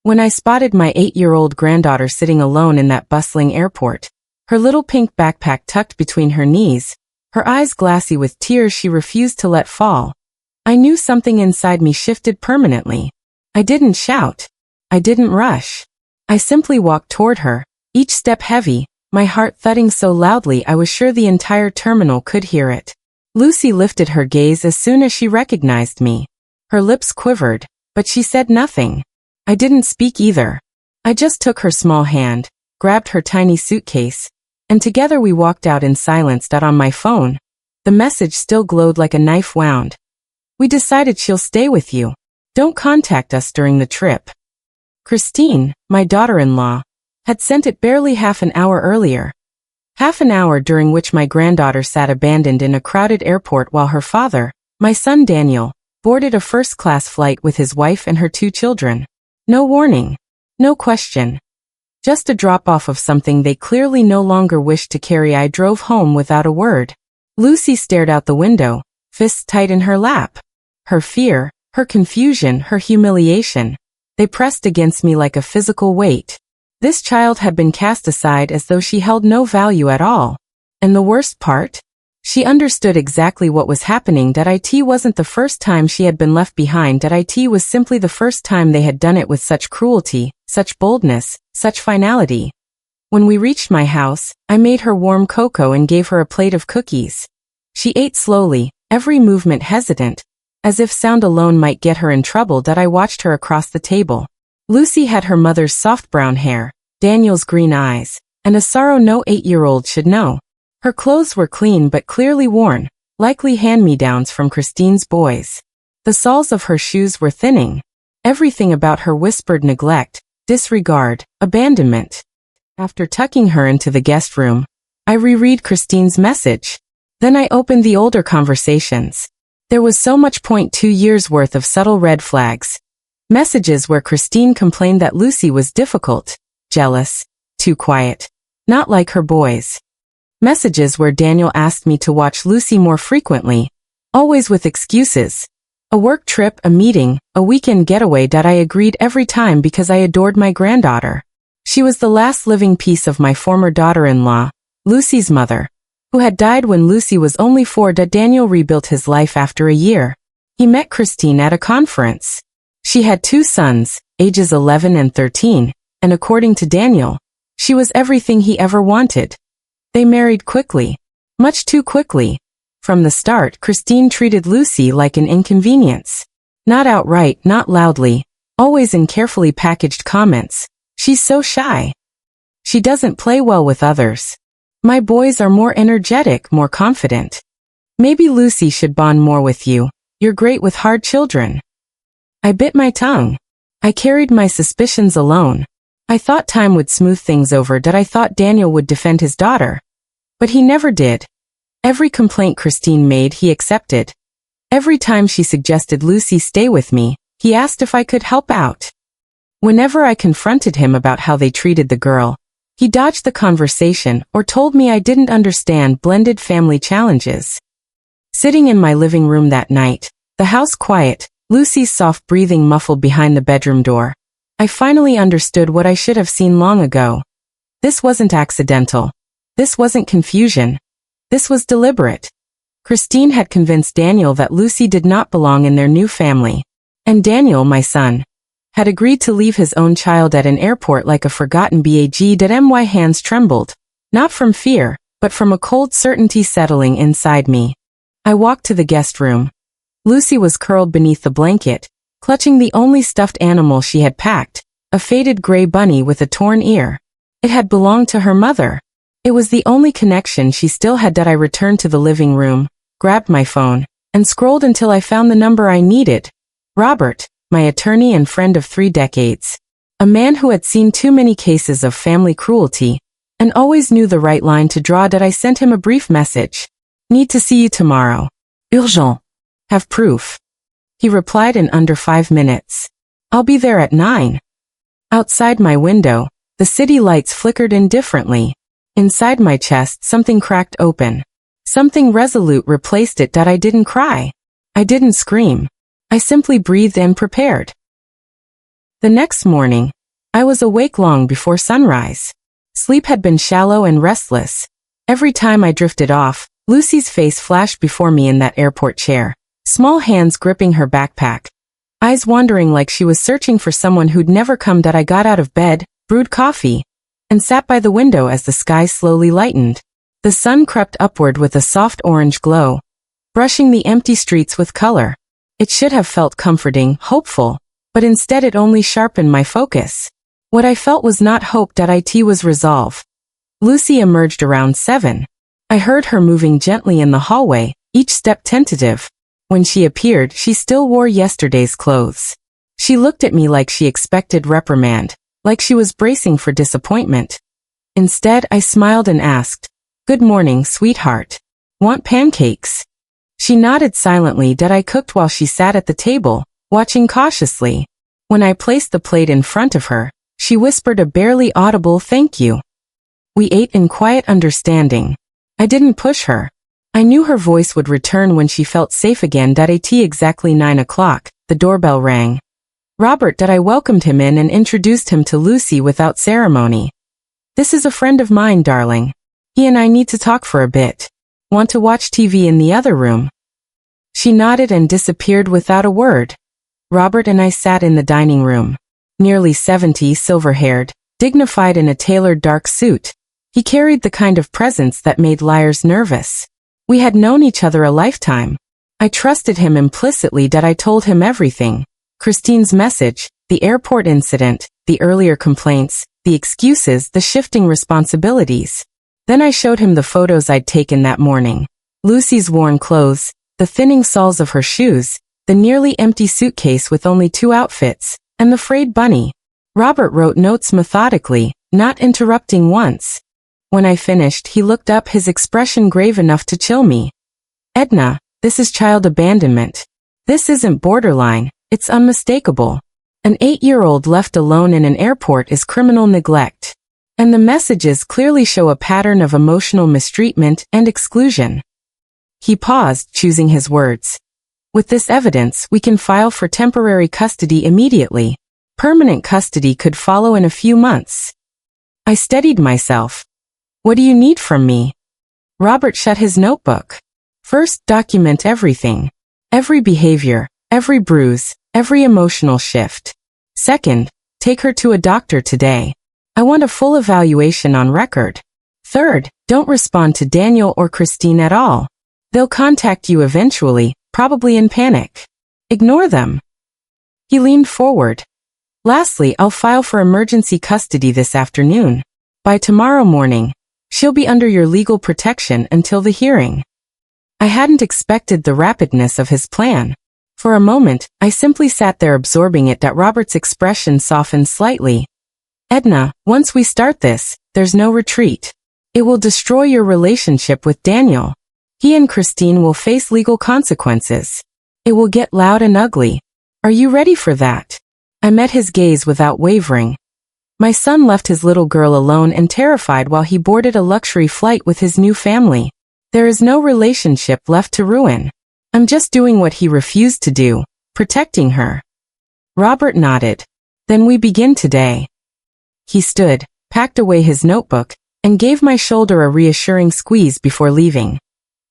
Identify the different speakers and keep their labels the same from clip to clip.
Speaker 1: When I spotted my 8-year-old granddaughter sitting alone in that bustling airport, her little pink backpack tucked between her knees, her eyes glassy with tears she refused to let fall, I knew something inside me shifted permanently. I didn't shout. I didn't rush. I simply walked toward her, each step heavy, my heart thudding so loudly I was sure the entire terminal could hear it. Lucy lifted her gaze as soon as she recognized me. Her lips quivered, but she said nothing. I didn't speak either. I just took her small hand, grabbed her tiny suitcase, and together we walked out in silence. On my phone, the message still glowed like a knife wound. We decided she'll stay with you. Don't contact us during the trip. Christine, my daughter-in-law, had sent it barely half an hour earlier. Half an hour during which my granddaughter sat abandoned in a crowded airport while her father, my son Daniel, boarded a first-class flight with his wife and her 2 children. No warning. No question. Just a drop-off of something they clearly no longer wished to carry. I drove home without a word. Lucy stared out the window, fists tight in her lap. Her fear, her confusion, her humiliation, they pressed against me like a physical weight. This child had been cast aside as though she held no value at all. And the worst part? She understood exactly what was happening. It wasn't the first time she had been left behind. It was simply the first time they had done it with such cruelty, such boldness, such finality. When we reached my house, I made her warm cocoa and gave her a plate of cookies. She ate slowly, every movement hesitant, as if sound alone might get her in trouble. I watched her across the table. Lucy had her mother's soft brown hair, Daniel's green eyes, and a sorrow no 8-year-old should know. Her clothes were clean but clearly worn, likely hand-me-downs from Christine's boys. The soles of her shoes were thinning. Everything about her whispered neglect, disregard, abandonment. After tucking her into the guest room, I reread Christine's message. Then I opened the older conversations. There was so much. 2 years worth of subtle red flags. Messages where Christine complained that Lucy was difficult, jealous, too quiet, not like her boys. Messages where Daniel asked me to watch Lucy more frequently, always with excuses. A work trip, a meeting, a weekend getaway. I agreed every time because I adored my granddaughter. She was the last living piece of my former daughter-in-law, Lucy's mother, who had died when Lucy was only 4. Daniel rebuilt his life after a year. He met Christine at a conference. She had 2 sons, ages 11 and 13, and according to Daniel, she was everything he ever wanted. They married quickly. Much too quickly. From the start, Christine treated Lucy like an inconvenience. Not outright, not loudly, always in carefully packaged comments. She's so shy. She doesn't play well with others. My boys are more energetic, more confident. Maybe Lucy should bond more with you. You're great with hard children. I bit my tongue. I carried my suspicions alone. I thought time would smooth things over. I thought Daniel would defend his daughter. But he never did. Every complaint Christine made, he accepted. Every time she suggested Lucy stay with me, he asked if I could help out. Whenever I confronted him about how they treated the girl, he dodged the conversation or told me I didn't understand blended family challenges. Sitting in my living room that night, the house quiet, Lucy's soft breathing muffled behind the bedroom door, I finally understood what I should have seen long ago. This wasn't accidental. This wasn't confusion. This was deliberate. Christine had convinced Daniel that Lucy did not belong in their new family. And Daniel, my son, had agreed to leave his own child at an airport like a forgotten bag. My hands trembled, not from fear, but from a cold certainty settling inside me. I walked to the guest room. Lucy was curled beneath the blanket, clutching the only stuffed animal she had packed, a faded gray bunny with a torn ear. It had belonged to her mother. It was the only connection she still had. I returned to the living room, grabbed my phone, and scrolled until I found the number I needed. Robert, my attorney and friend of 3 decades. A man who had seen too many cases of family cruelty, and always knew the right line to draw. I sent him a brief message. Need to see you tomorrow. Urgent. Have proof. He replied in under 5 minutes. I'll be there at 9. Outside my window, the city lights flickered indifferently. Inside my chest, something cracked open. Something resolute replaced it. I didn't cry. I didn't scream. I simply breathed and prepared. The next morning, I was awake long before sunrise. Sleep had been shallow and restless. Every time I drifted off, Lucy's face flashed before me in that airport chair, small hands gripping her backpack, eyes wandering like she was searching for someone who'd never come. I got out of bed, brewed coffee, and sat by the window as the sky slowly lightened. The sun crept upward with a soft orange glow, brushing the empty streets with color. It should have felt comforting, hopeful, but instead it only sharpened my focus. What I felt was not hope. It was resolve. Lucy emerged around 7. I heard her moving gently in the hallway, each step tentative. When she appeared, she still wore yesterday's clothes. She looked at me like she expected reprimand, like she was bracing for disappointment. Instead, I smiled and asked, "Good morning, sweetheart. Want pancakes?" She nodded silently. I cooked while she sat at the table, watching cautiously. When I placed the plate in front of her, she whispered a barely audible thank you. We ate in quiet understanding. I didn't push her. I knew her voice would return when she felt safe again. At exactly 9 o'clock, the doorbell rang. Robert. I welcomed him in and introduced him to Lucy without ceremony. "This is a friend of mine, darling. He and I need to talk for a bit. Want to watch TV in the other room?" She nodded and disappeared without a word. Robert and I sat in the dining room. Nearly 70, silver-haired, dignified in a tailored dark suit. He carried the kind of presence that made liars nervous. We had known each other a lifetime. I trusted him implicitly. I told him everything. Christine's message, the airport incident, the earlier complaints, the excuses, the shifting responsibilities. Then I showed him the photos I'd taken that morning. Lucy's worn clothes, the thinning soles of her shoes, the nearly empty suitcase with only 2 outfits, and the frayed bunny. Robert wrote notes methodically, not interrupting once. When I finished, he looked up, his expression grave enough to chill me. "Edna, this is child abandonment. This isn't borderline, it's unmistakable. An 8-year-old left alone in an airport is criminal neglect. And the messages clearly show a pattern of emotional mistreatment and exclusion." He paused, choosing his words. "With this evidence, we can file for temporary custody immediately. Permanent custody could follow in a few months." I steadied myself. "What do you need from me?" Robert shut his notebook. "First, document everything. Every behavior, every bruise, every emotional shift. Second, take her to a doctor today. I want a full evaluation on record. Third, don't respond to Daniel or Christine at all. They'll contact you eventually, probably in panic. Ignore them." He leaned forward. "Lastly, I'll file for emergency custody this afternoon. By tomorrow morning, she'll be under your legal protection until the hearing." I hadn't expected the rapidness of his plan. For a moment, I simply sat there absorbing it. Robert's expression softened slightly. "Edna, once we start this, there's no retreat. It will destroy your relationship with Daniel. He and Christine will face legal consequences. It will get loud and ugly. Are you ready for that?" I met his gaze without wavering. My son left his little girl alone and terrified while he boarded a luxury flight with his new family. There is no relationship left to ruin. I'm just doing what he refused to do, protecting her. Robert nodded. "Then we begin today." He stood, packed away his notebook, and gave my shoulder a reassuring squeeze before leaving.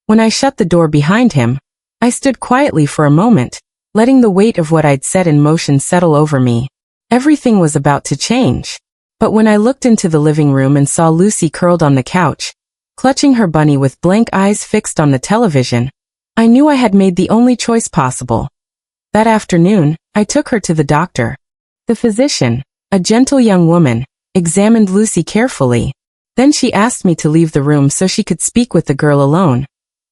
Speaker 1: When I shut the door behind him, I stood quietly for a moment, letting the weight of what I'd set in motion settle over me. Everything was about to change. But when I looked into the living room and saw Lucy curled on the couch, clutching her bunny with blank eyes fixed on the television, I knew I had made the only choice possible. That afternoon, I took her to the doctor. The physician, a gentle young woman, examined Lucy carefully. Then she asked me to leave the room so she could speak with the girl alone.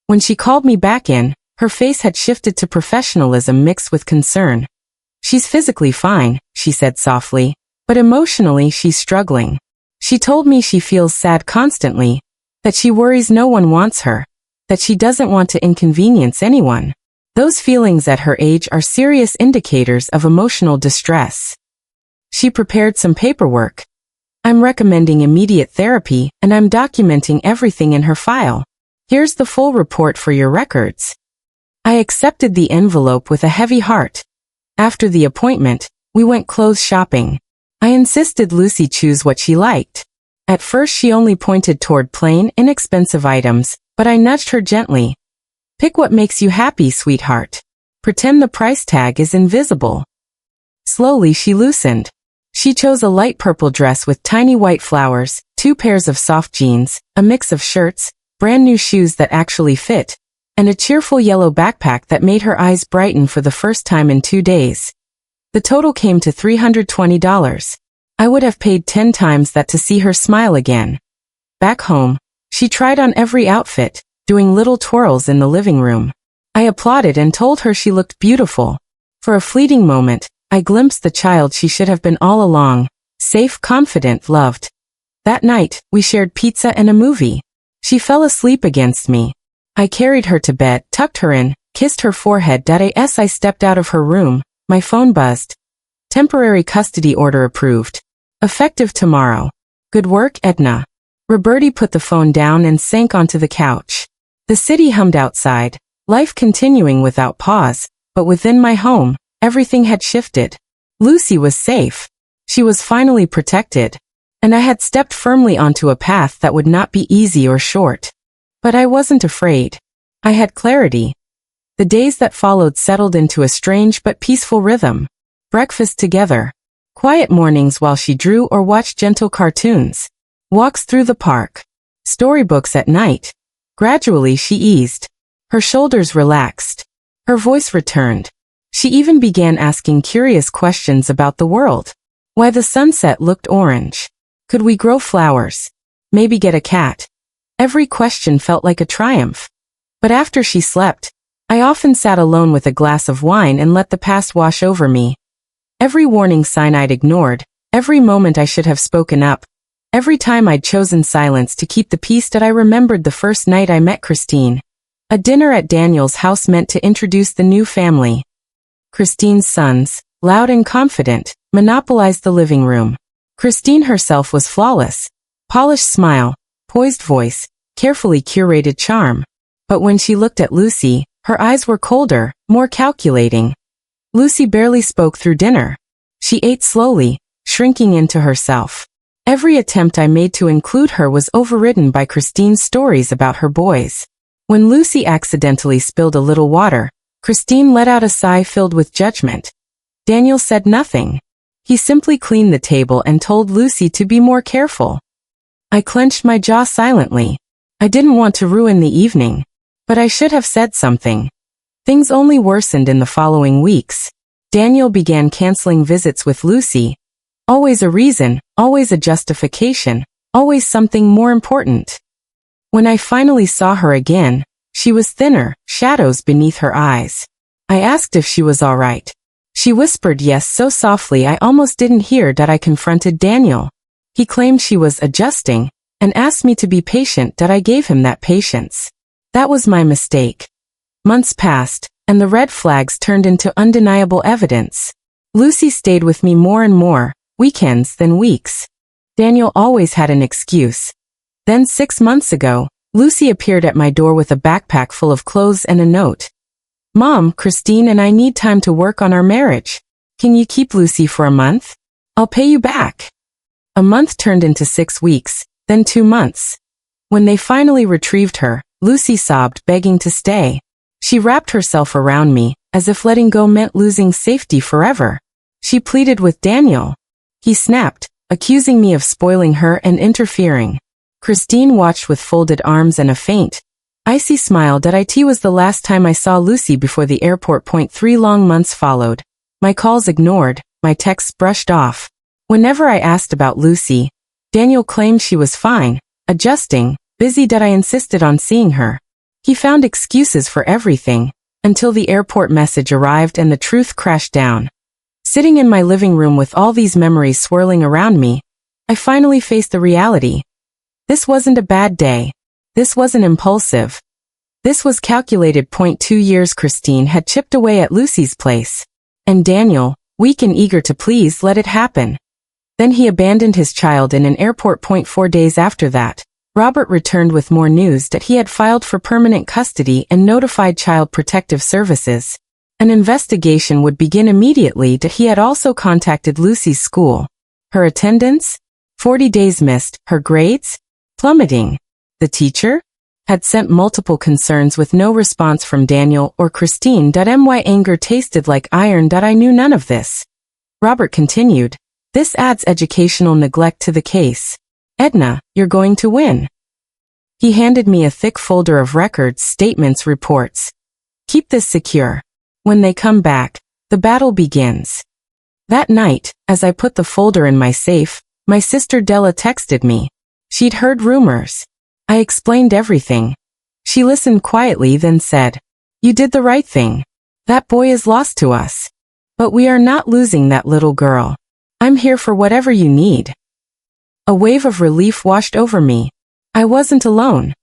Speaker 1: When she called me back in, her face had shifted to professionalism mixed with concern. "She's physically fine," she said softly, "but emotionally she's struggling. She told me she feels sad constantly, that she worries no one wants her, that she doesn't want to inconvenience anyone. Those feelings at her age are serious indicators of emotional distress." She prepared some paperwork. "I'm recommending immediate therapy, and I'm documenting everything in her file. Here's the full report for your records." I accepted the envelope with a heavy heart. After the appointment, we went clothes shopping. I insisted Lucy choose what she liked. At first she only pointed toward plain, inexpensive items, but I nudged her gently. Pick what makes you happy, sweetheart. Pretend the price tag is invisible. Slowly she loosened. She chose a light purple dress with tiny white flowers, 2 pairs of soft jeans, a mix of shirts, brand new shoes that actually fit, and a cheerful yellow backpack that made her eyes brighten for the first time in 2 days. The total came to $320. I would have paid 10 times that to see her smile again. Back home, she tried on every outfit, doing little twirls in the living room. I applauded and told her she looked beautiful. For a fleeting moment, I glimpsed the child she should have been all along, safe, confident, loved. That night, we shared pizza and a movie. She fell asleep against me. I carried her to bed, tucked her in, kissed her forehead. As I stepped out of her room, my phone buzzed. Temporary custody order approved. Effective tomorrow. Good work, Edna. Roberti put the phone down and sank onto the couch. The city hummed outside, life continuing without pause, but within my home, everything had shifted. Lucy was safe. She was finally protected. And I had stepped firmly onto a path that would not be easy or short. But I wasn't afraid. I had clarity. The days that followed settled into a strange but peaceful rhythm. Breakfast together. Quiet mornings while she drew or watched gentle cartoons. Walks through the park. Storybooks at night. Gradually she eased. Her shoulders relaxed. Her voice returned. She even began asking curious questions about the world. Why the sunset looked orange. Could we grow flowers? Maybe get a cat? Every question felt like a triumph. But after she slept, I often sat alone with a glass of wine and let the past wash over me. Every warning sign I'd ignored, every moment I should have spoken up, every time I'd chosen silence to keep the peace. That I remembered the first night I met Christine. A dinner at Daniel's house meant to introduce the new family. Christine's sons, loud and confident, monopolized the living room. Christine herself was flawless. Polished smile, poised voice, carefully curated charm. But when she looked at Lucy, her eyes were colder, more calculating. Lucy barely spoke through dinner. She ate slowly, shrinking into herself. Every attempt I made to include her was overridden by Christine's stories about her boys. When Lucy accidentally spilled a little water, Christine let out a sigh filled with judgment. Daniel said nothing. He simply cleaned the table and told Lucy to be more careful. I clenched my jaw silently. I didn't want to ruin the evening. But I should have said something. Things only worsened in the following weeks. Daniel began canceling visits with Lucy. Always a reason, always a justification, always something more important. When I finally saw her again, she was thinner, shadows beneath her eyes. I asked if she was all right. She whispered yes so softly I almost didn't hear. That I confronted Daniel. He claimed she was adjusting, and asked me to be patient. That I gave him that patience. That was my mistake. Months passed, and the red flags turned into undeniable evidence. Lucy stayed with me more and more, weekends than weeks. Daniel always had an excuse. Then 6 months ago, Lucy appeared at my door with a backpack full of clothes and a note. Mom, Christine and I need time to work on our marriage. Can you keep Lucy for a month? I'll pay you back. A month turned into 6 weeks, then 2 months. When they finally retrieved her, Lucy sobbed, begging to stay. She wrapped herself around me, as if letting go meant losing safety forever. She pleaded with Daniel. He snapped, accusing me of spoiling her and interfering. Christine watched with folded arms and a faint, icy smile. It was the last time I saw Lucy before the airport. 3 long months followed. My calls ignored, my texts brushed off. Whenever I asked about Lucy, Daniel claimed she was fine, adjusting, busy. I insisted on seeing her. He found excuses for everything, until the airport message arrived and the truth crashed down. Sitting in my living room with all these memories swirling around me, I finally faced the reality. This wasn't a bad day. This wasn't impulsive. This was calculated. 2 years Christine had chipped away at Lucy's place. And Daniel, weak and eager to please, let it happen. Then he abandoned his child in an airport. 4 days after that, Robert returned with more news that he had filed for permanent custody and notified Child Protective Services. An investigation would begin immediately. He had also contacted Lucy's school. Her attendance? 40 days missed. Her grades? Plummeting. The teacher? Had sent multiple concerns with no response from Daniel or Christine. My anger tasted like iron. I knew none of this. Robert continued. This adds educational neglect to the case. Edna, you're going to win. He handed me a thick folder of records, statements, reports. Keep this secure. When they come back, the battle begins. That night, as I put the folder in my safe, my sister Della texted me. She'd heard rumors. I explained everything. She listened quietly, then said, You did the right thing. That boy is lost to us. But we are not losing that little girl. I'm here for whatever you need. A wave of relief washed over me. I wasn't alone.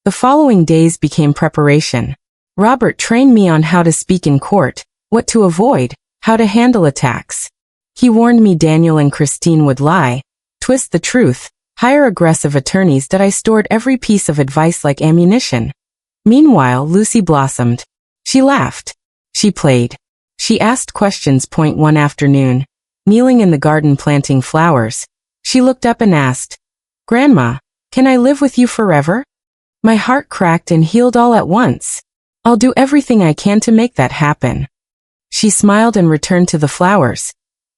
Speaker 1: The following days became preparation. Robert trained me on how to speak in court, what to avoid, how to handle attacks. He warned me Daniel and Christine would lie, twist the truth, hire aggressive attorneys. I stored every piece of advice like ammunition. Meanwhile, Lucy blossomed. She laughed. She played. She asked questions. One afternoon, kneeling in the garden planting flowers, she looked up and asked, Grandma, can I live with you forever? My heart cracked and healed all at once. I'll do everything I can to make that happen. She smiled and returned to the flowers.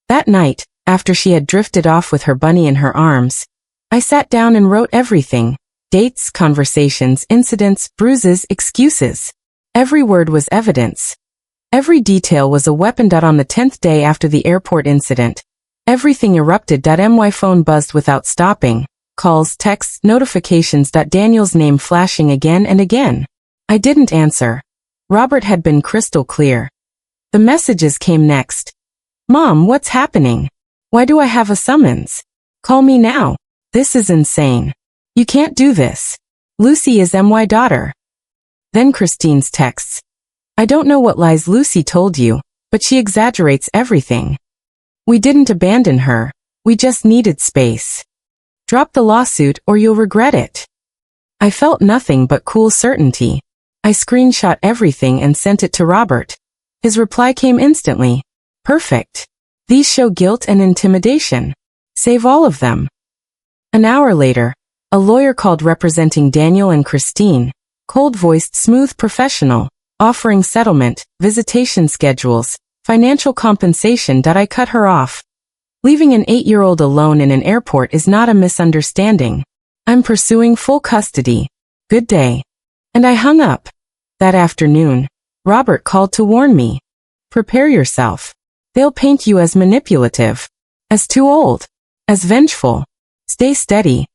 Speaker 1: That night, after she had drifted off with her bunny in her arms, I sat down and wrote everything. Dates, conversations, incidents, bruises, excuses. Every word was evidence. Every detail was a weapon. On the 10th day after the airport incident, everything erupted. My phone buzzed without stopping. Calls, texts, notifications. Daniel's name flashing again and again. I didn't answer. Robert had been crystal clear. The messages came next. Mom, what's happening? Why do I have a summons? Call me now. This is insane. You can't do this. Lucy is my daughter. Then Christine's texts. I don't know what lies Lucy told you, but she exaggerates everything. We didn't abandon her. We just needed space. Drop the lawsuit or you'll regret it. I felt nothing but cool certainty. I screenshot everything and sent it to Robert. His reply came instantly. Perfect. These show guilt and intimidation. Save all of them. An hour later, a lawyer called representing Daniel and Christine, cold-voiced, smooth, professional, offering settlement, visitation schedules, financial compensation. I cut her off. Leaving an 8-year-old alone in an airport is not a misunderstanding. I'm pursuing full custody. Good day. And I hung up. That afternoon, Robert called to warn me. Prepare yourself. They'll paint you as manipulative, as too old, as vengeful. Stay steady.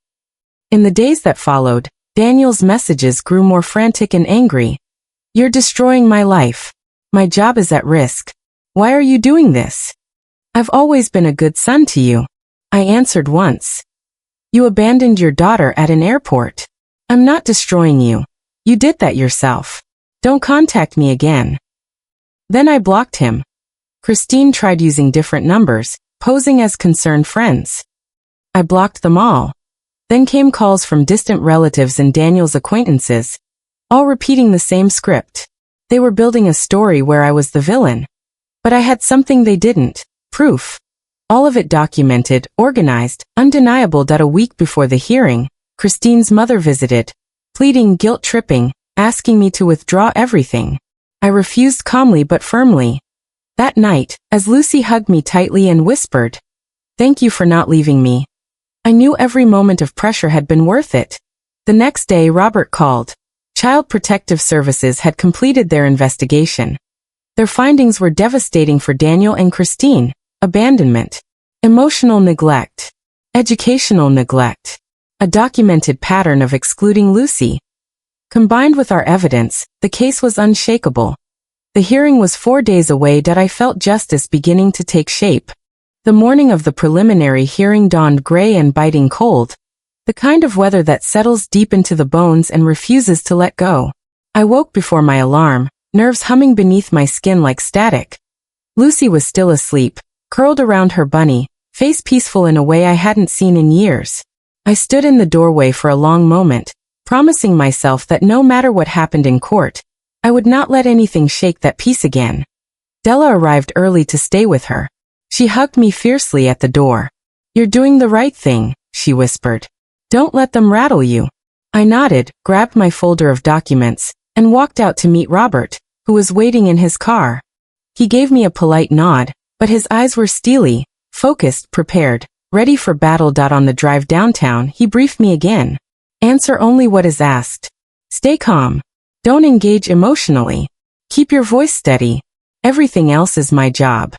Speaker 1: In the days that followed, Daniel's messages grew more frantic and angry. You're destroying my life. My job is at risk. Why are you doing this? I've always been a good son to you. I answered once. You abandoned your daughter at an airport. I'm not destroying you. You did that yourself. Don't contact me again. Then I blocked him. Christine tried using different numbers, posing as concerned friends. I blocked them all. Then came calls from distant relatives and Daniel's acquaintances, all repeating the same script. They were building a story where I was the villain. But I had something they didn't. Proof. All of it documented, organized, undeniable. A week before the hearing, Christine's mother visited, pleading, guilt-tripping, asking me to withdraw everything. I refused calmly but firmly. That night, as Lucy hugged me tightly and whispered, "Thank you for not leaving me," I knew every moment of pressure had been worth it. The next day, Robert called. Child Protective Services had completed their investigation. Their findings were devastating for Daniel and Christine. Abandonment, emotional neglect, educational neglect, a documented pattern of excluding Lucy. Combined with our evidence, the case was unshakable. The hearing was 4 days away. I felt justice beginning to take shape. The morning of the preliminary hearing dawned gray and biting cold, the kind of weather that settles deep into the bones and refuses to let go. I woke before my alarm, nerves humming beneath my skin like static. Lucy was still asleep, curled around her bunny, face peaceful in a way I hadn't seen in years. I stood in the doorway for a long moment, promising myself that no matter what happened in court, I would not let anything shake that peace again. Della arrived early to stay with her. She hugged me fiercely at the door. You're doing the right thing, she whispered. Don't let them rattle you. I nodded, grabbed my folder of documents, and walked out to meet Robert, who was waiting in his car. He gave me a polite nod, but his eyes were steely, focused, prepared, ready for battle. On the drive downtown, he briefed me again. Answer only what is asked. Stay calm. Don't engage emotionally. Keep your voice steady. Everything else is my job.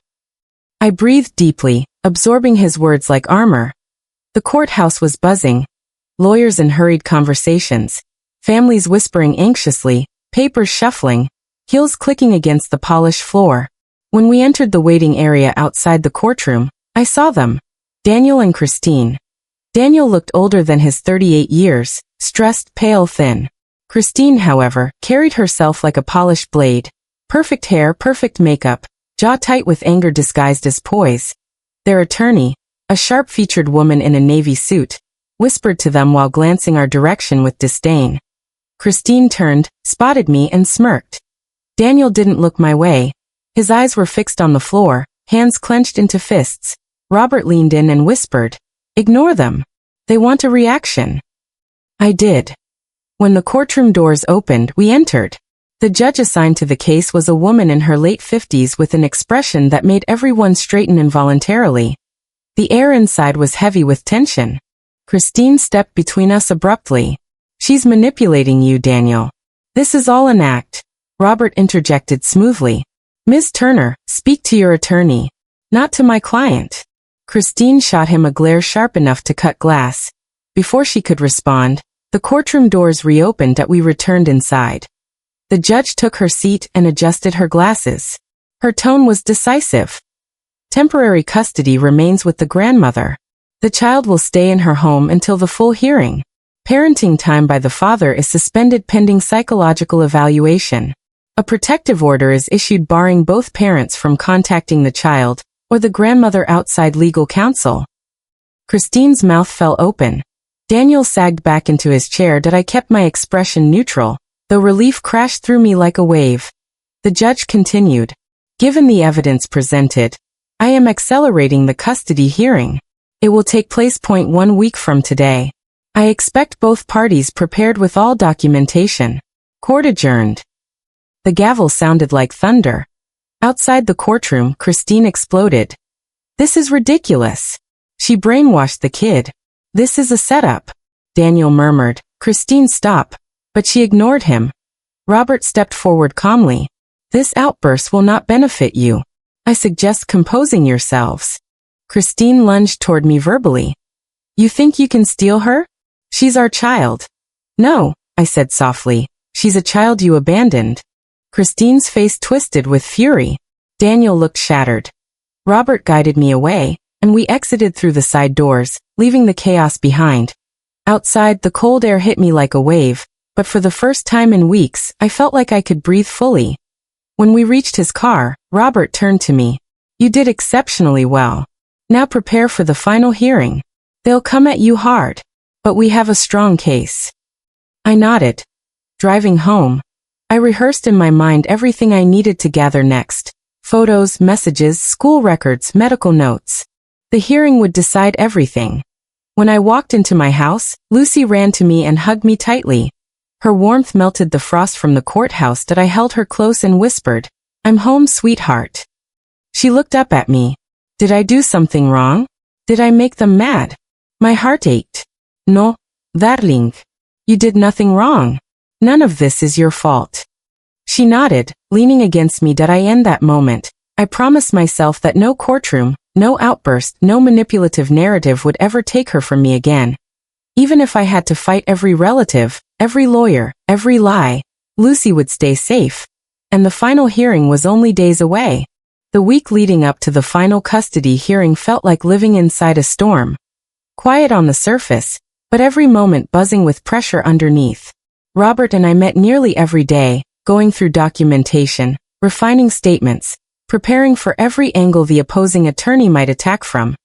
Speaker 1: I breathed deeply, absorbing his words like armor. The courthouse was buzzing. Lawyers in hurried conversations. Families whispering anxiously, papers shuffling, heels clicking against the polished floor. When we entered the waiting area outside the courtroom, I saw them. Daniel and Christine. Daniel looked older than his 38 years, stressed, pale, thin. Christine, however, carried herself like a polished blade. Perfect hair, perfect makeup, jaw tight with anger disguised as poise. Their attorney, a sharp-featured woman in a navy suit, whispered to them while glancing our direction with disdain. Christine turned, spotted me, and smirked. Daniel didn't look my way. His eyes were fixed on the floor, hands clenched into fists. Robert leaned in and whispered, "Ignore them. They want a reaction." I did. When the courtroom doors opened, we entered. The judge assigned to the case was a woman in her late 50s with an expression that made everyone straighten involuntarily. The air inside was heavy with tension. Christine stepped between us abruptly. "She's manipulating you, Daniel. This is all an act," Robert interjected smoothly. "Ms. Turner, speak to your attorney. Not to my client." Christine shot him a glare sharp enough to cut glass. Before she could respond, the courtroom doors reopened and we returned inside. The judge took her seat and adjusted her glasses. Her tone was decisive. "Temporary custody remains with the grandmother. The child will stay in her home until the full hearing. Parenting time by the father is suspended pending psychological evaluation. A protective order is issued barring both parents from contacting the child or the grandmother outside legal counsel." Christine's mouth fell open. Daniel sagged back into his chair, but I kept my expression neutral, though relief crashed through me like a wave. The judge continued, "Given the evidence presented, I am accelerating the custody hearing. It will take place 1 week from today. I expect both parties prepared with all documentation. Court adjourned." The gavel sounded like thunder. Outside the courtroom, Christine exploded. "This is ridiculous. She brainwashed the kid. This is a setup." Daniel murmured, "Christine, stop." But she ignored him. Robert stepped forward calmly. "This outburst will not benefit you. I suggest composing yourselves." Christine lunged toward me verbally. "You think you can steal her? She's our child." "No," I said softly. "She's a child you abandoned." Christine's face twisted with fury. Daniel looked shattered. Robert guided me away, and we exited through the side doors, leaving the chaos behind. Outside, the cold air hit me like a wave, but for the first time in weeks, I felt like I could breathe fully. When we reached his car, Robert turned to me. "You did exceptionally well. Now prepare for the final hearing. They'll come at you hard, but we have a strong case." I nodded. Driving home, I rehearsed in my mind everything I needed to gather next. Photos, messages, school records, medical notes. The hearing would decide everything. When I walked into my house, Lucy ran to me and hugged me tightly. Her warmth melted the frost from the courthouse, that I held her close and whispered, "I'm home, sweetheart." She looked up at me. "Did I do something wrong? Did I make them mad?" My heart ached. "No, darling. You did nothing wrong. None of this is your fault." She nodded, leaning against me. Did I end that moment? I promised myself that no courtroom, no outburst, no manipulative narrative would ever take her from me again. Even if I had to fight every relative, every lawyer, every lie, Lucy would stay safe. And the final hearing was only days away. The week leading up to the final custody hearing felt like living inside a storm. Quiet on the surface, but every moment buzzing with pressure underneath. Robert and I met nearly every day, going through documentation, refining statements, preparing for every angle the opposing attorney might attack from.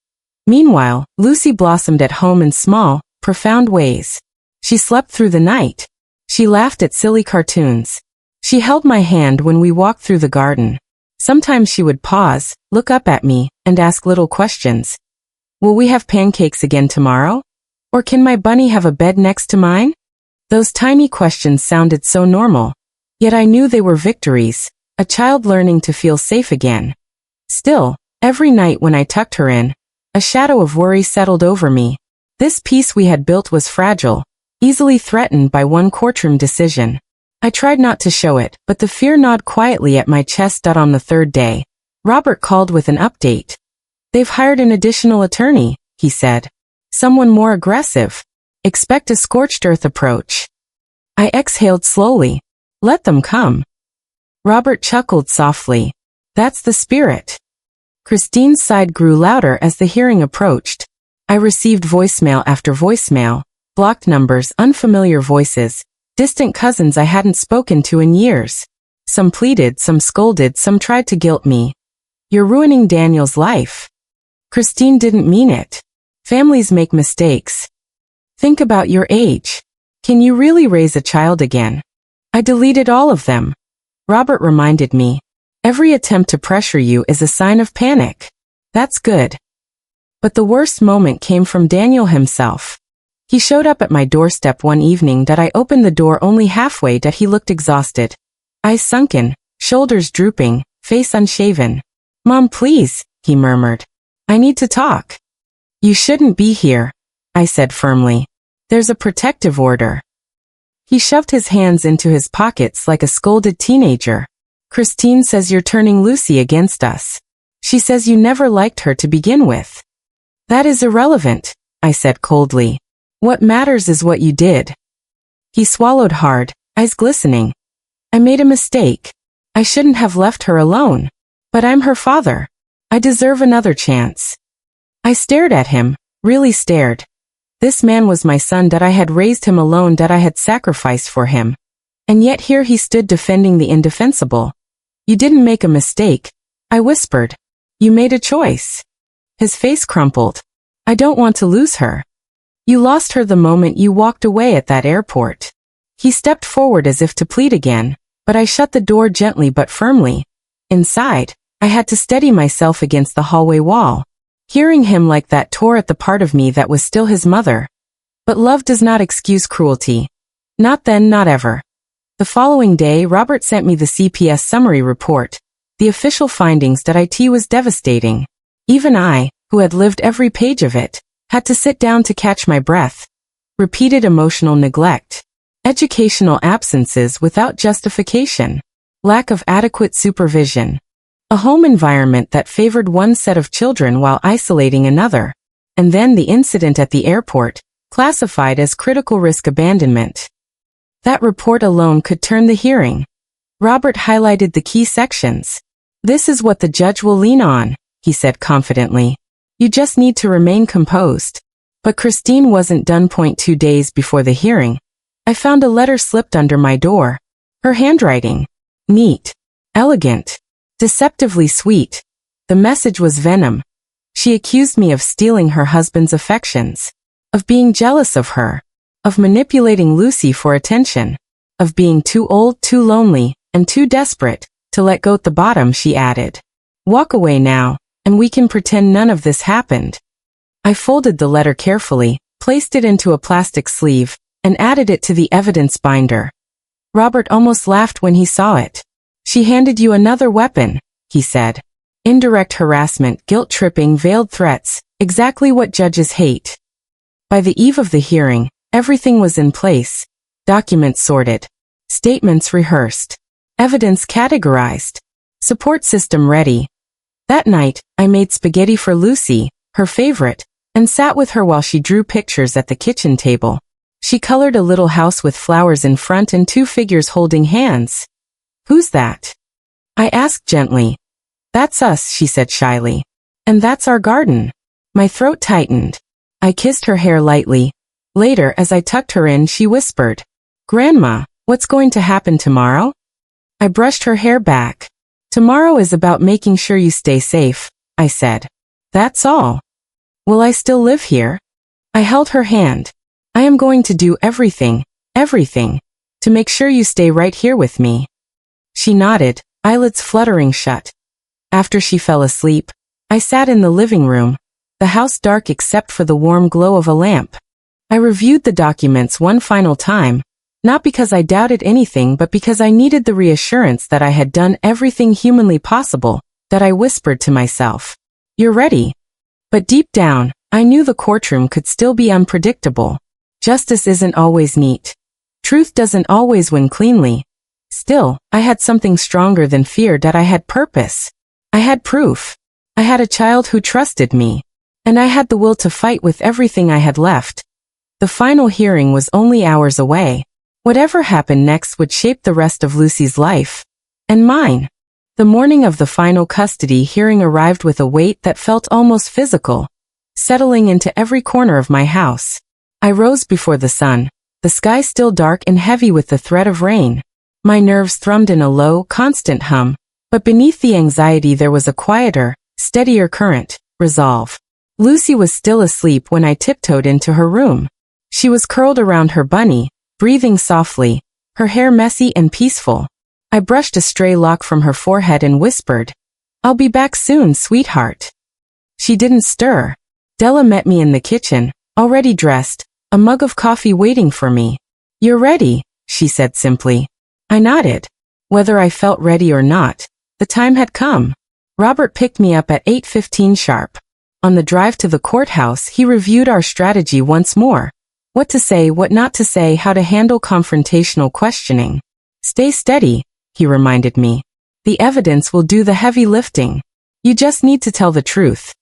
Speaker 1: Meanwhile, Lucy blossomed at home in small, profound ways. She slept through the night. She laughed at silly cartoons. She held my hand when we walked through the garden. Sometimes she would pause, look up at me, and ask little questions. Will we have pancakes again tomorrow? Or can my bunny have a bed next to mine? Those tiny questions sounded so normal. Yet I knew they were victories, a child learning to feel safe again. Still, every night when I tucked her in, a shadow of worry settled over me. This peace we had built was fragile, easily threatened by one courtroom decision. I tried not to show it, but the fear gnawed quietly at my chest. On the third day, Robert called with an update. They've hired an additional attorney, he said. Someone more aggressive. Expect a scorched earth approach. I exhaled slowly. Let them come. Robert chuckled softly. That's the spirit. Christine's side grew louder as the hearing approached. I received voicemail after voicemail, blocked numbers, unfamiliar voices, distant cousins I hadn't spoken to in years. Some pleaded, some scolded, some tried to guilt me. You're ruining Daniel's life. Christine didn't mean it. Families make mistakes. Think about your age. Can you really raise a child again? I deleted all of them. Robert reminded me. Every attempt to pressure you is a sign of panic. That's good. But the worst moment came from Daniel himself. He showed up at my doorstep one evening that I opened the door only halfway. That he looked exhausted. Eyes sunken, shoulders drooping, face unshaven. Mom, please, he murmured. I need to talk. You shouldn't be here, I said firmly. There's a protective order. He shoved his hands into his pockets like a scolded teenager. Christine says you're turning Lucy against us. She says you never liked her to begin with. That is irrelevant, I said coldly. What matters is what you did. He swallowed hard, eyes glistening. I made a mistake. I shouldn't have left her alone. But I'm her father. I deserve another chance. I stared at him, really stared. This man was my son, that I had raised him alone, that I had sacrificed for him. And yet here he stood defending the indefensible. You didn't make a mistake, I whispered. You made a choice. His face crumpled. I don't want to lose her. You lost her the moment you walked away at that airport. He stepped forward as if to plead again, but I shut the door gently but firmly. Inside, I had to steady myself against the hallway wall. Hearing him like that tore at the part of me that was still his mother. But love does not excuse cruelty. Not then, not ever. The following day, Robert sent me the CPS summary report. The official findings that IT was devastating. Even I, who had lived every page of it, had to sit down to catch my breath. Repeated emotional neglect. Educational absences without justification. Lack of adequate supervision. A home environment that favored one set of children while isolating another. And then the incident at the airport, classified as critical risk abandonment. That report alone could turn the hearing. Robert highlighted the key sections. This is what the judge will lean on, he said confidently. You just need to remain composed. But Christine wasn't done. 2 days before the hearing, I found a letter slipped under my door. Her handwriting. Neat. Elegant. Deceptively sweet. The message was venom. She accused me of stealing her husband's affections. Of being jealous of her. Of manipulating Lucy for attention. Of being too old, too lonely, and too desperate to let go at the bottom, she added. Walk away now, and we can pretend none of this happened. I folded the letter carefully, placed it into a plastic sleeve, and added it to the evidence binder. Robert almost laughed when he saw it. She handed you another weapon, he said. Indirect harassment, guilt-tripping, veiled threats, exactly what judges hate. By the eve of the hearing, everything was in place. Documents sorted. Statements rehearsed. Evidence categorized. Support system ready. That night, I made spaghetti for Lucy, her favorite, and sat with her while she drew pictures at the kitchen table. She colored a little house with flowers in front and 2 figures holding hands. Who's that? I asked gently. That's us, she said shyly. And that's our garden. My throat tightened. I kissed her hair lightly. Later, as I tucked her in, she whispered, Grandma, what's going to happen tomorrow? I brushed her hair back. Tomorrow is about making sure you stay safe, I said. That's all. Will I still live here? I held her hand. I am going to do everything, to make sure you stay right here with me. She nodded, eyelids fluttering shut. After she fell asleep, I sat in the living room. the house dark except for the warm glow of a lamp. I reviewed the documents one final time, not because I doubted anything but because I needed the reassurance that I had done everything humanly possible, that I whispered to myself, "You're ready." But deep down, I knew the courtroom could still be unpredictable. Justice isn't always neat. Truth doesn't always win cleanly. Still, I had something stronger than fear, that I had purpose. I had proof. I had a child who trusted me. And I had the will to fight with everything I had left. The final hearing was only hours away. Whatever happened next would shape the rest of Lucy's life. And mine. The morning of the final custody hearing arrived with a weight that felt almost physical, settling into every corner of my house. I rose before the sun, the sky still dark and heavy with the threat of rain. My nerves thrummed in a low, constant hum, but beneath the anxiety there was a quieter, steadier current, resolve. Lucy was still asleep when I tiptoed into her room. She was curled around her bunny, breathing softly, her hair messy and peaceful. I brushed a stray lock from her forehead and whispered, "I'll be back soon, sweetheart." She didn't stir. Della met me in the kitchen, already dressed, a mug of coffee waiting for me. "You're ready," she said simply. I nodded. Whether I felt ready or not, the time had come. Robert picked me up at 8:15 sharp. On the drive to the courthouse, he reviewed our strategy once more. What to say, what not to say, how to handle confrontational questioning. "Stay steady," he reminded me. "The evidence will do the heavy lifting. You just need to tell the truth."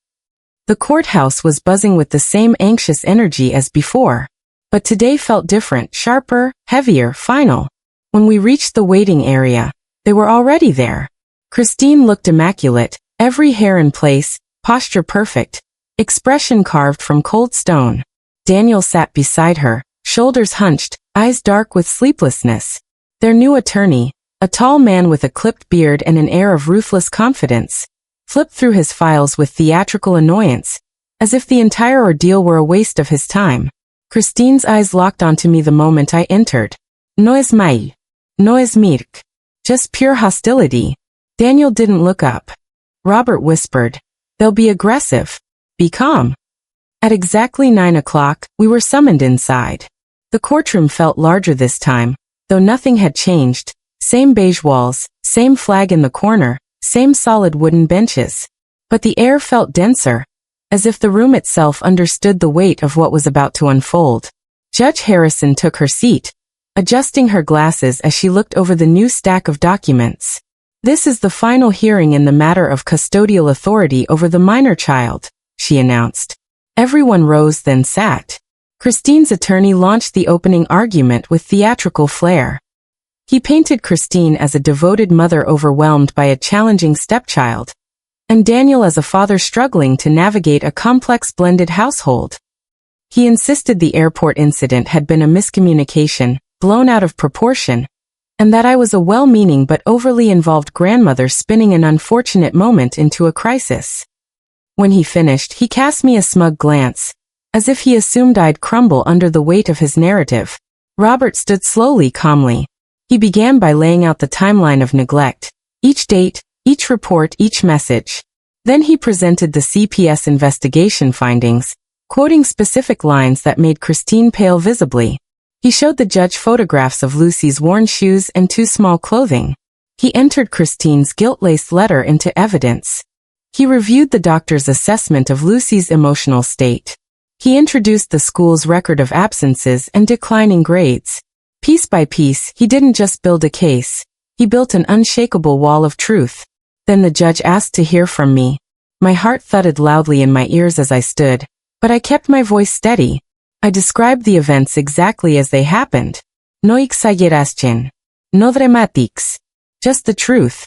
Speaker 1: The courthouse was buzzing with the same anxious energy as before. But today felt different, sharper, heavier, final. When we reached the waiting area, they were already there. Christine looked immaculate, every hair in place, posture perfect, expression carved from cold stone. Daniel sat beside her, shoulders hunched, eyes dark with sleeplessness. Their new attorney, a tall man with a clipped beard and an air of ruthless confidence, flipped through his files with theatrical annoyance, as if the entire ordeal were a waste of his time. Christine's eyes locked onto me the moment I entered. "No es mal. No es mirk. Just pure hostility." Daniel didn't look up. Robert whispered, "They'll be aggressive. Be calm." At exactly 9 o'clock, we were summoned inside. The courtroom felt larger this time, though nothing had changed. Same beige walls, same flag in the corner, same solid wooden benches. But the air felt denser, as if the room itself understood the weight of what was about to unfold. Judge Harrison took her seat, adjusting her glasses as she looked over the new stack of documents. "This is the final hearing in the matter of custodial authority over the minor child," she announced. Everyone rose then sat. Christine's attorney launched the opening argument with theatrical flair. He painted Christine as a devoted mother overwhelmed by a challenging stepchild, and Daniel as a father struggling to navigate a complex blended household. He insisted the airport incident had been a miscommunication, blown out of proportion, and that I was a well-meaning but overly involved grandmother spinning an unfortunate moment into a crisis. When he finished, he cast me a smug glance, as if he assumed I'd crumble under the weight of his narrative. Robert stood slowly, calmly. He began by laying out the timeline of neglect, each date, each report, each message. Then he presented the CPS investigation findings, quoting specific lines that made Christine pale visibly. He showed the judge photographs of Lucy's worn shoes and too small clothing. He entered Christine's guilt-laced letter into evidence. He reviewed the doctor's assessment of Lucy's emotional state. He introduced the school's record of absences and declining grades. Piece by piece, he didn't just build a case. He built an unshakable wall of truth. Then the judge asked to hear from me. My heart thudded loudly in my ears as I stood, but I kept my voice steady. I described the events exactly as they happened. No exageración. No dramatics. Just the truth.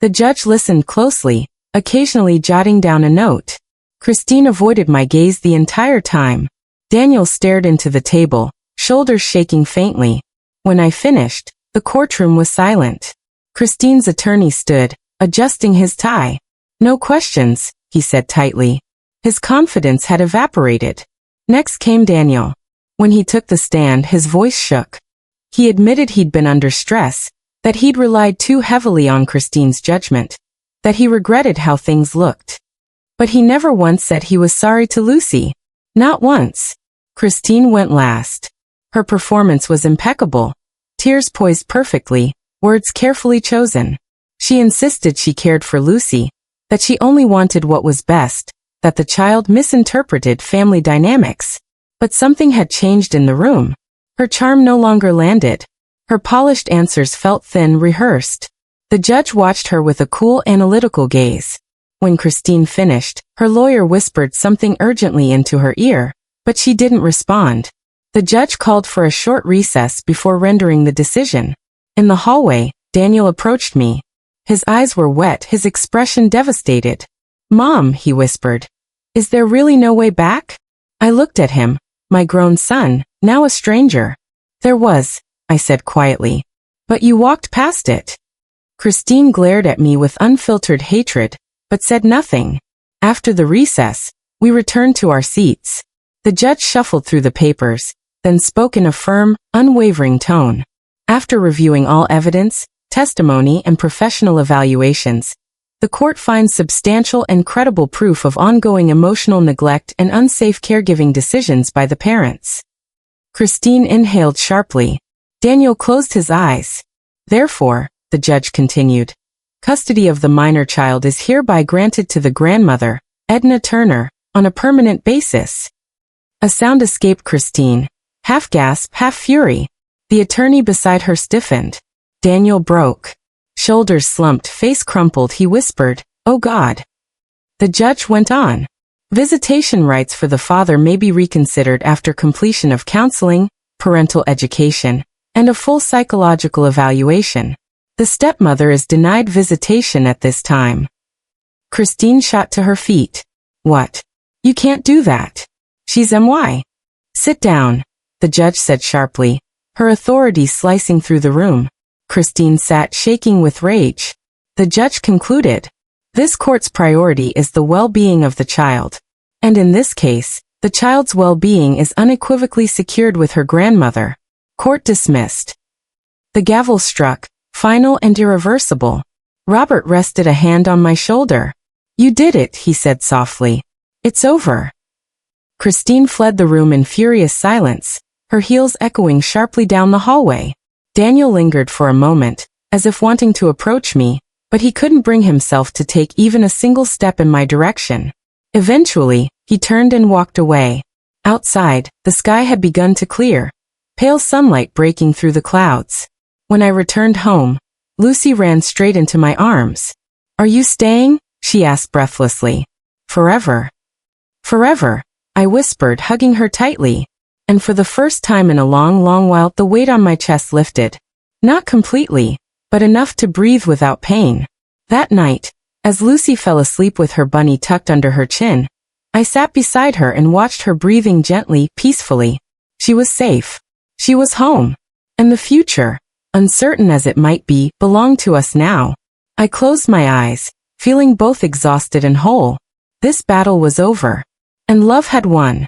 Speaker 1: The judge listened closely, occasionally jotting down a note. Christine avoided my gaze the entire time. Daniel stared into the table, shoulders shaking faintly. When I finished, the courtroom was silent. Christine's attorney stood, adjusting his tie. "No questions," he said tightly. His confidence had evaporated. Next came Daniel. When he took the stand, his voice shook. He admitted he'd been under stress, that he'd relied too heavily on Christine's judgment, that he regretted how things looked. But he never once said he was sorry to Lucy. Not once. Christine went last. Her performance was impeccable. Tears poised perfectly, words carefully chosen. She insisted she cared for Lucy, that she only wanted what was best, that the child misinterpreted family dynamics. But something had changed in the room. Her charm no longer landed. Her polished answers felt thin, rehearsed. The judge watched her with a cool, analytical gaze. When Christine finished, her lawyer whispered something urgently into her ear, but she didn't respond. The judge called for a short recess before rendering the decision. In the hallway, Daniel approached me. His eyes were wet, his expression devastated. "Mom," he whispered. "Is there really no way back?" I looked at him, my grown son, now a stranger. "There was," I said quietly. "But you walked past it." Christine glared at me with unfiltered hatred, but said nothing. After the recess, we returned to our seats. The judge shuffled through the papers, then spoke in a firm, unwavering tone. After reviewing all evidence, testimony, and professional evaluations, the court finds substantial and credible proof of ongoing emotional neglect and unsafe caregiving decisions by the parents. Christine inhaled sharply. Daniel closed his eyes. "Therefore," the judge continued, "custody of the minor child is hereby granted to the grandmother, Edna Turner, on a permanent basis." A sound escaped Christine, half gasp, half fury. The attorney beside her stiffened. Daniel broke. Shoulders slumped, face crumpled, he whispered, "Oh God." The judge went on. Visitation rights for the father may be reconsidered after completion of counseling, parental education, and a full psychological evaluation. The stepmother is denied visitation at this time. Christine shot to her feet. "What? You can't do that. She's MY. Sit down," the judge said sharply, her authority slicing through the room. Christine sat shaking with rage. The judge concluded, "This court's priority is the well-being of the child. And in this case, the child's well-being is unequivocally secured with her grandmother." Court dismissed. The gavel struck, final and irreversible. Robert rested a hand on my shoulder. "You did it," he said softly. "It's over." Christine fled the room in furious silence, her heels echoing sharply down the hallway. Daniel lingered for a moment, as if wanting to approach me, but he couldn't bring himself to take even a single step in my direction. Eventually, he turned and walked away. Outside, the sky had begun to clear, pale sunlight breaking through the clouds. When I returned home, Lucy ran straight into my arms. "Are you staying?" she asked breathlessly. "Forever." "Forever," I whispered, hugging her tightly. And for the first time in a long, long while, the weight on my chest lifted. Not completely, but enough to breathe without pain. That night, as Lucy fell asleep with her bunny tucked under her chin, I sat beside her and watched her breathing gently, peacefully. She was safe. She was home. And the future, uncertain as it might be, belonged to us now. I closed my eyes, feeling both exhausted and whole. This battle was over. And love had won.